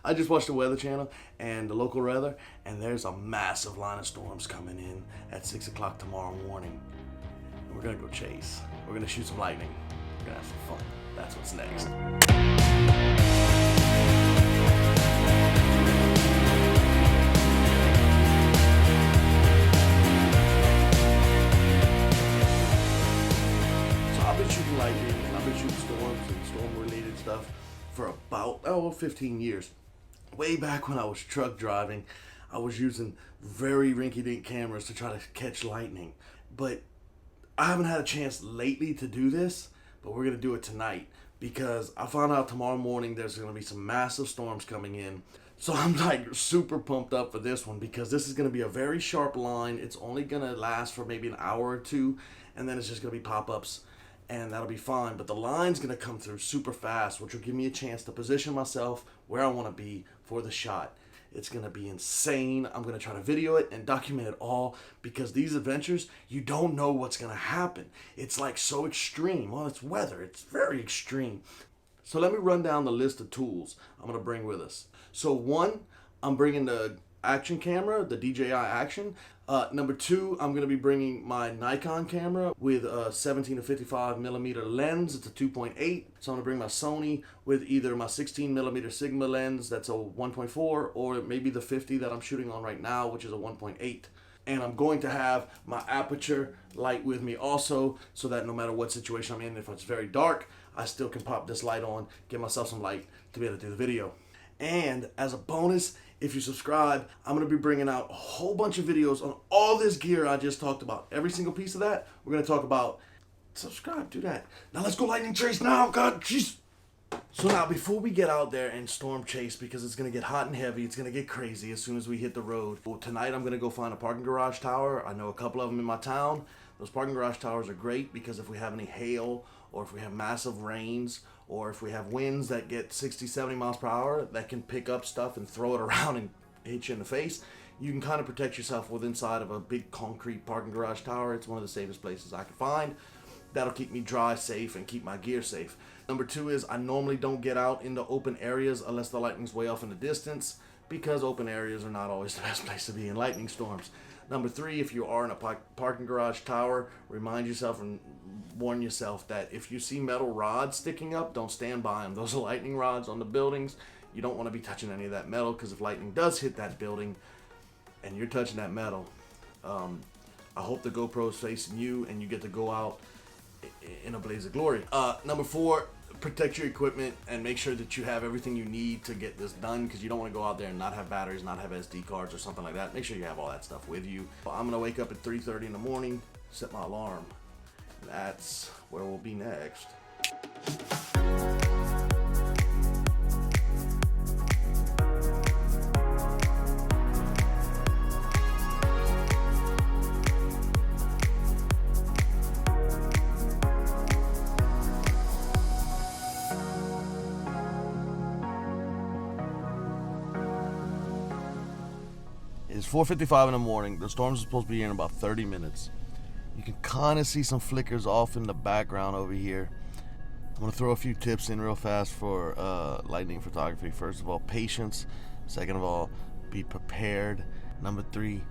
I just watched the Weather Channel and the local weather, and there's a massive line of storms coming in at 6 o'clock tomorrow morning. And we're gonna go chase. We're gonna shoot some lightning. We're gonna have some fun. That's what's next. I've been shooting lightning and I've been shooting storms and storm-related stuff for about 15 years. Way back when I was truck driving, I was using very rinky-dink cameras to try to catch lightning. But I haven't had a chance lately to do this, but we're gonna do it tonight because I found out tomorrow morning there's gonna be some massive storms coming in. So I'm like super pumped up for this one because this is gonna be a very sharp line. It's only gonna last for maybe an hour or two, and then it's just gonna be pop-ups. And that'll be fine, but the line's gonna come through super fast, which will give me a chance to position myself where I want to be for the shot. It's gonna be insane. I'm gonna try to video it and document it all because these adventures, you don't know what's gonna happen. It's like so extreme. Well, it's weather, it's very extreme. So let me run down the list of tools I'm gonna bring with us. So one, I'm bringing the action camera, the DJI Action. Number two, I'm going to be bringing my Nikon camera with a 17 to 55 millimeter lens. It's a 2.8. So I'm going to bring my Sony with either my 16 millimeter Sigma lens, that's a 1.4, or maybe the 50 that I'm shooting on right now, which is a 1.8. And I'm going to have my aperture light with me also, so that no matter what situation I'm in, if it's very dark, I still can pop this light on, get myself some light to be able to do the video. And as a bonus, if you subscribe, I'm going to be bringing out a whole bunch of videos on all this gear I just talked about. Every single piece of that, we're going to talk about. Subscribe, do that. Now let's go lightning chase now. God, jeez. So now before we get out there and storm chase, because it's going to get hot and heavy, it's going to get crazy as soon as we hit the road. Well, tonight I'm going to go find a parking garage tower. I know a couple of them in my town. Those parking garage towers are great because if we have any hail or if we have massive rains or if we have winds that get 60, 70 miles per hour that can pick up stuff and throw it around and hit you in the face, you can kind of protect yourself with inside of a big concrete parking garage tower. It's one of the safest places I can find. That'll keep me dry, safe, and keep my gear safe. Number two is I normally don't get out into open areas unless the lightning's way off in the distance because open areas are not always the best place to be in lightning storms. Number three, if you are in a parking garage tower, remind yourself and warn yourself that if you see metal rods sticking up, don't stand by them. Those are lightning rods on the buildings. You don't want to be touching any of that metal because if lightning does hit that building and you're touching that metal, I hope the GoPro's facing you and you get to go out in a blaze of glory. Number four, protect your equipment and make sure that you have everything you need to get this done because you don't want to go out there and not have batteries, not have SD cards or something like that. Make sure you have all that stuff with you. I'm going to wake up at 3:30 in the morning, set my alarm. That's where we'll be next. It's 4:55 in the morning. The storm's supposed to be here in about 30 minutes. You can kind of see some flickers off in the background over here. I'm going to throw a few tips in real fast for lightning photography. First of all, patience. Second of all, be prepared. Number three,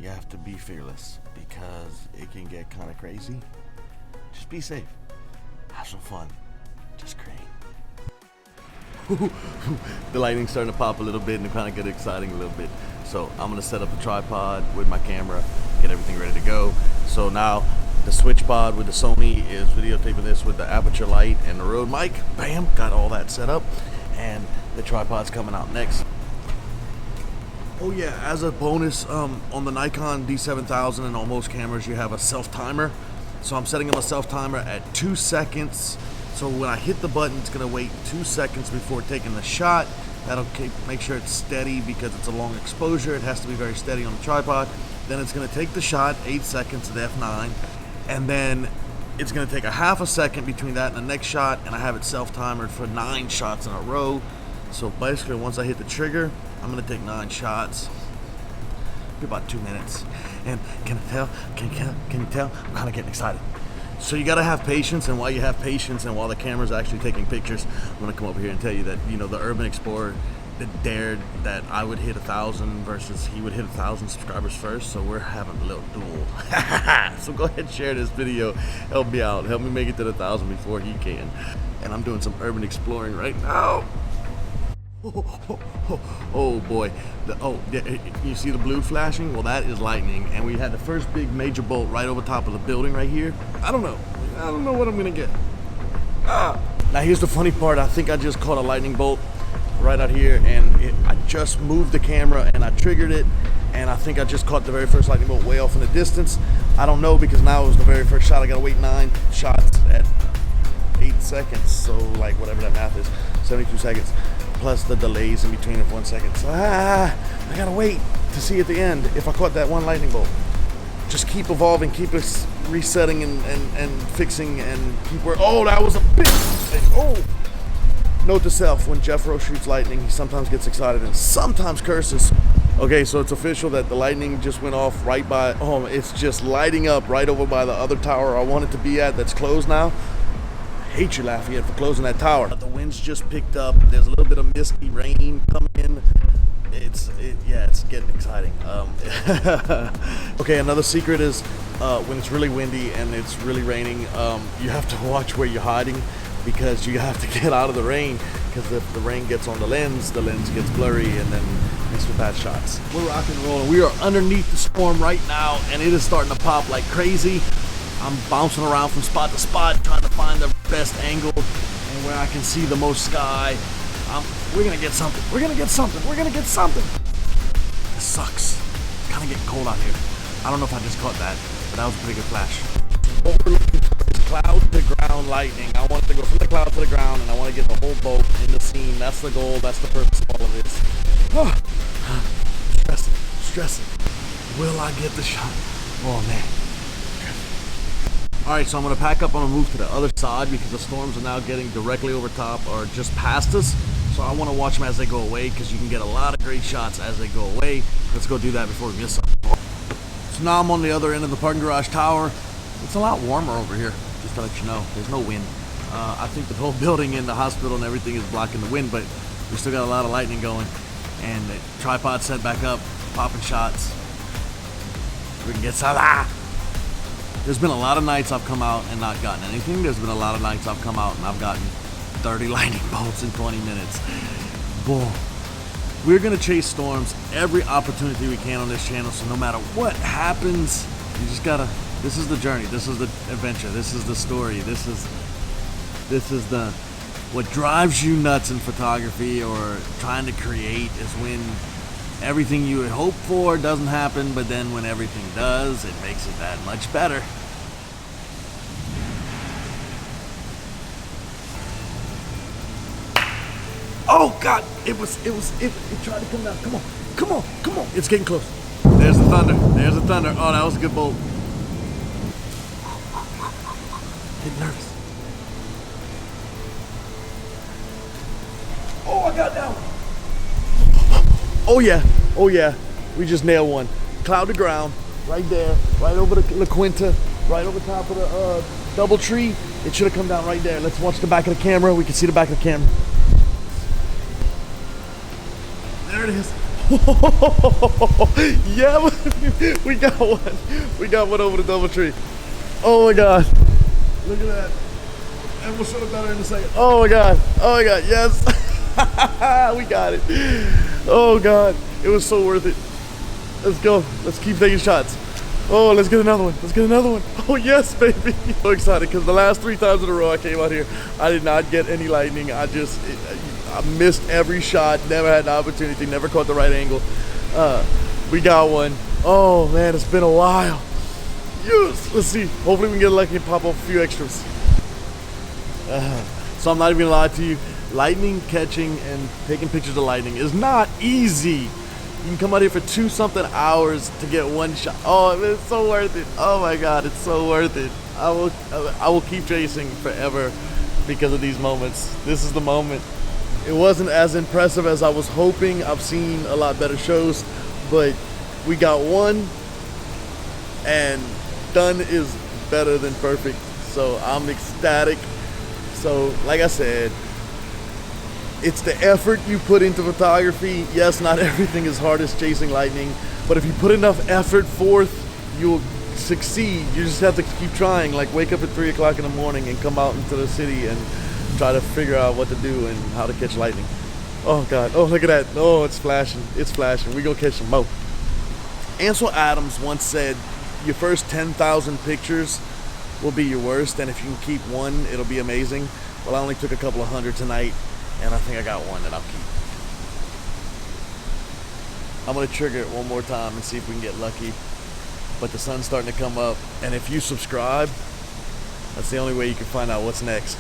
you have to be fearless because it can get kind of crazy. Just be safe. Have some fun. Just create. The lightning's starting to pop a little bit and kind of get exciting a little bit. So I'm going to set up a tripod with my camera, get everything ready to go. So now the switch pod with the Sony is videotaping this with the aperture light and the Rode mic. Bam, got all that set up. And the tripod's coming out next. Oh yeah, as a bonus, on the Nikon D7000 and on most cameras you have a self-timer. So I'm setting up a self-timer at 2 seconds. So when I hit the button, it's going to wait 2 seconds before taking the shot. That'll make sure it's steady because it's a long exposure. It has to be very steady on the tripod. Then it's going to take the shot, 8 seconds at f9. And then it's going to take a half a second between that and the next shot. And I have it self-timered for 9 shots in a row. So basically, once I hit the trigger, I'm going to take 9 shots. Be about 2 minutes. And can you tell? I'm kind of getting excited. So you gotta have patience, and while you have patience and while the camera's actually taking pictures, I'm gonna come over here and tell you that, you know, the Urban Explorer that dared that I would hit 1,000 versus he would hit 1,000 subscribers first, so we're having a little duel. So go ahead and share this video, help me out, help me make it to the 1,000 before he can. And I'm doing some urban exploring right now. Oh boy, you see the blue flashing? Well, that is lightning, and we had the first big major bolt right over top of the building right here. I don't know what I'm gonna get. Now here's the funny part. I think I just caught a lightning bolt right out here, and I just moved the camera and I triggered it, and I think I just caught the very first lightning bolt way off in the distance. I don't know, because now it was the very first shot. I gotta wait 9 shots at 8 seconds, so like whatever that math is, 72 seconds plus the delays in between of 1 second. So I gotta wait to see at the end if I caught that one lightning bolt. Just keep evolving, keep us resetting and fixing, and keep working. Oh, that was a big thing. Oh, note to self: when Jeffro shoots lightning, he sometimes gets excited and sometimes curses. Okay, so it's official that the lightning just went off right by, oh, it's just lighting up right over by the other tower I want it to be at that's closed now. I hate you, Lafayette, for closing that tower. The wind's just picked up. There's a little bit of misty rain coming in. Yeah, it's getting exciting. Okay, another secret is when it's really windy and it's really raining, you have to watch where you're hiding, because you have to get out of the rain, because if the rain gets on the lens gets blurry, and then makes for bad shots. We're rock and rolling. We are underneath the storm right now, and it is starting to pop like crazy. I'm bouncing around from spot to spot, trying to find the best angle and where I can see the most sky. We're gonna get something. We're gonna get something. We're gonna get something. This sucks. It's kind of getting cold out here. I don't know if I just caught that, but that was a pretty good flash. What we're looking for is cloud to ground lightning. I want it to go from the cloud to the ground, and I want to get the whole boat in the scene. That's the goal. That's the purpose of all of this. Stressing. Will I get the shot? Oh man. Alright, so I'm going to pack up. I'm going to move to the other side because the storms are now getting directly over top or just past us. So I want to watch them as they go away, because you can get a lot of great shots as they go away. Let's go do that before we miss them. So now I'm on the other end of the parking garage tower. It's a lot warmer over here, just to let you know. There's no wind. I think the whole building and the hospital and everything is blocking the wind, but we still got a lot of lightning going. And the tripod set back up, popping shots. We can get some. There's been a lot of nights I've come out and not gotten anything. There's been a lot of nights I've come out and I've gotten 30 lightning bolts in 20 minutes. Boom. We're gonna chase storms every opportunity we can on this channel, so no matter what happens, you just gotta, this is the journey, this is the adventure, this is the story, this is the, what drives you nuts in photography or trying to create is when everything you hope for doesn't happen, but then when everything does, it makes it that much better. Oh God, it tried to come down. Come on. It's getting close. There's the thunder. Oh, that was a good bolt. Getting nervous. Oh, I got down. Oh yeah, we just nailed one. Cloud to ground, right there, right over the La Quinta, right over top of the double tree. It should have come down right there. Let's watch the back of the camera. We can see the back of the camera. There it is. Yeah, we got one. We got one over the double tree. Oh my God, look at that. And we'll show it better in a second. Oh my God, yes. We got it. Oh God, it was so worth it. Let's go. Let's keep taking shots. Oh, let's get another one. Oh yes, baby. So excited, because the last 3 times in a row I came out here, I did not get any lightning. I missed every shot, never had the opportunity, never caught the right angle. We got one. Oh man, it's been a while. Yes, let's see. Hopefully we can get lucky and pop off a few extras. So I'm not even gonna lie to you. Lightning catching and taking pictures of lightning is not easy. You can come out here for 2-something hours to get one shot. Oh, it's so worth it. Oh my God, it's so worth it. I will keep chasing forever because of these moments. This is the moment. It wasn't as impressive as I was hoping. I've seen a lot better shows, but we got one, and done is better than perfect. So I'm ecstatic. So like I said, it's the effort you put into photography. Yes, not everything is hard as chasing lightning, but if you put enough effort forth, you'll succeed. You just have to keep trying. Like wake up at 3 o'clock in the morning and come out into the city and try to figure out what to do and how to catch lightning. Oh God, oh look at that. Oh, it's flashing, it's flashing. We gonna catch some more. Ansel Adams once said, your first 10,000 pictures will be your worst, and if you can keep one, it'll be amazing. Well, I only took a couple of hundred tonight, and I think I got one that I'll keep. I'm gonna trigger it one more time and see if we can get lucky. But the sun's starting to come up, and if you subscribe, that's the only way you can find out what's next.